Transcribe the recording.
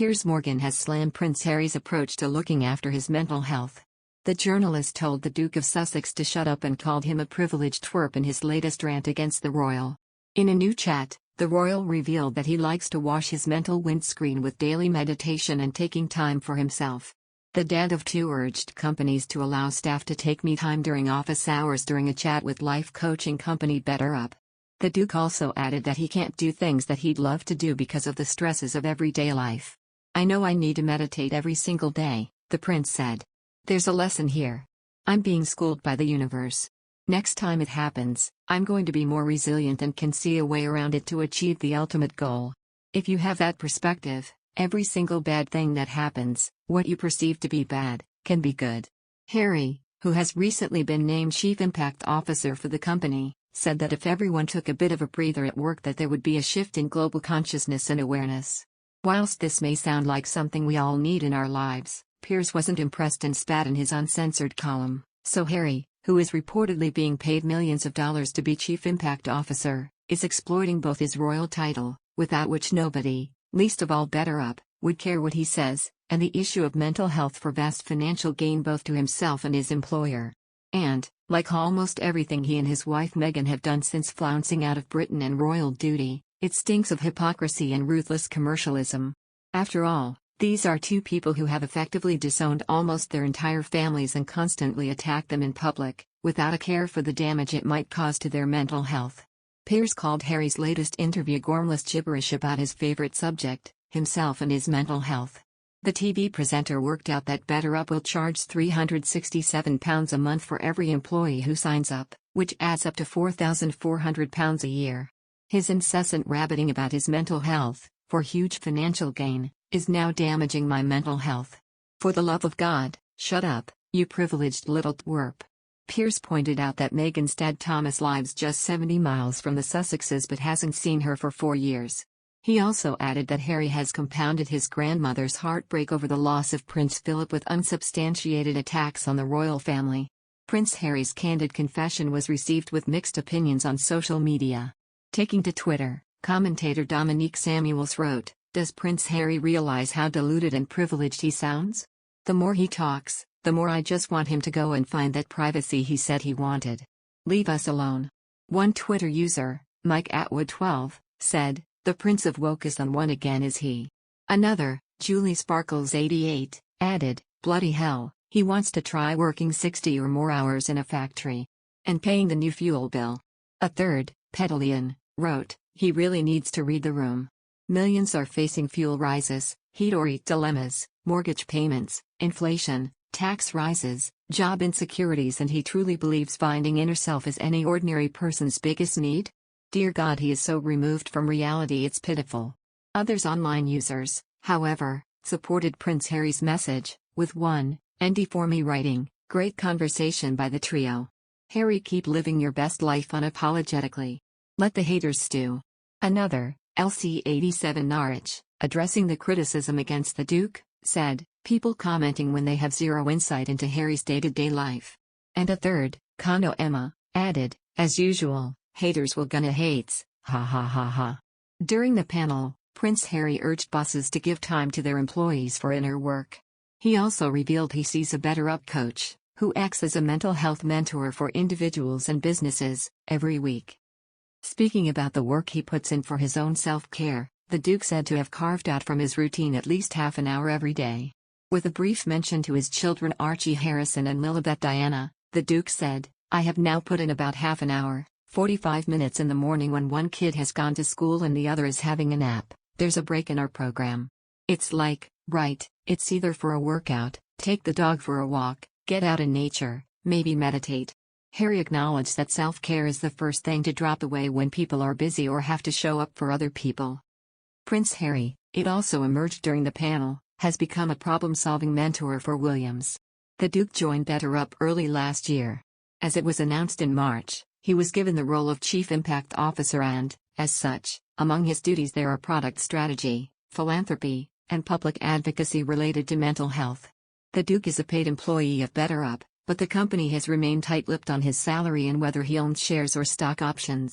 Piers Morgan has slammed Prince Harry's approach to looking after his mental health. The journalist told the Duke of Sussex to shut up and called him a privileged twerp in his latest rant against the royal. In a new chat, the royal revealed that he likes to wash his mental windscreen with daily meditation and taking time for himself. The dad of two urged companies to allow staff to take me time during office hours during a chat with life coaching company BetterUp. The Duke also added that he can't do things that he'd love to do because of the stresses of everyday life. I know I need to meditate every single day, the prince said. There's a lesson here. I'm being schooled by the universe. Next time it happens, I'm going to be more resilient and can see a way around it to achieve the ultimate goal. If you have that perspective, every single bad thing that happens, what you perceive to be bad, can be good. Harry, who has recently been named Chief Impact Officer for the company, said that if everyone took a bit of a breather at work that there would be a shift in global consciousness and awareness. Whilst this may sound like something we all need in our lives, Piers wasn't impressed and spat in his uncensored column. So Harry, who is reportedly being paid millions of dollars to be Chief Impact Officer, is exploiting both his royal title, without which nobody, least of all BetterUp, would care what he says, and the issue of mental health for vast financial gain both to himself and his employer. And, like almost everything he and his wife Meghan have done since flouncing out of Britain and royal duty, it stinks of hypocrisy and ruthless commercialism. After all, these are two people who have effectively disowned almost their entire families and constantly attack them in public, without a care for the damage it might cause to their mental health. Piers called Harry's latest interview gormless gibberish about his favorite subject, himself and his mental health. The TV presenter worked out that BetterUp will charge £367 a month for every employee who signs up, which adds up to £4,400 a year. His incessant rabbiting about his mental health, for huge financial gain, is now damaging my mental health. For the love of God, shut up, you privileged little twerp. Piers pointed out that Meghan's dad Thomas lives just 70 miles from the Sussexes but hasn't seen her for 4 years. He also added that Harry has compounded his grandmother's heartbreak over the loss of Prince Philip with unsubstantiated attacks on the royal family. Prince Harry's candid confession was received with mixed opinions on social media. Taking to Twitter, commentator Dominique Samuels wrote, "Does Prince Harry realize how deluded and privileged he sounds? The more he talks, the more I just want him to go and find that privacy he said he wanted. Leave us alone." One Twitter user, Mike Atwood 12, said, "The Prince of Woke is on one again, is he?" Another, Julie Sparkles 88, added, "Bloody hell, he wants to try working 60 or more hours in a factory. And paying the new fuel bill." A third, Pedalian, wrote, "He really needs to read the room. Millions are facing fuel rises, heat or eat dilemmas, mortgage payments, inflation, tax rises, job insecurities, and he truly believes finding inner self is any ordinary person's biggest need? Dear God, he is so removed from reality it's pitiful." Others online users, however, supported Prince Harry's message, with one, Andy for me writing, "Great conversation by the trio. Harry, keep living your best life unapologetically. Let the haters stew." Another, LC87 Norwich, addressing the criticism against the Duke, said, "People commenting when they have zero insight into Harry's day-to-day life." And a third, Kano Emma, added, "As usual, haters will gonna hates, ha ha ha ha." During the panel, Prince Harry urged bosses to give time to their employees for inner work. He also revealed he sees a BetterUp coach, who acts as a mental health mentor for individuals and businesses, every week. Speaking about the work he puts in for his own self-care, the Duke said to have carved out from his routine at least half an hour every day. With a brief mention to his children Archie Harrison and Lilibet Diana, the Duke said, "I have now put in about half an hour, 45 minutes in the morning when one kid has gone to school and the other is having a nap. There's a break in our program. It's like, right, it's either for a workout, take the dog for a walk, get out in nature, maybe meditate." Harry acknowledged that self-care is the first thing to drop away when people are busy or have to show up for other people. Prince Harry, it also emerged during the panel, has become a problem-solving mentor for Williams. The Duke joined BetterUp early last year. As it was announced in March, he was given the role of Chief Impact Officer and, as such, among his duties there are product strategy, philanthropy, and public advocacy related to mental health. The Duke is a paid employee of BetterUp, but the company has remained tight-lipped on his salary and whether he owns shares or stock options.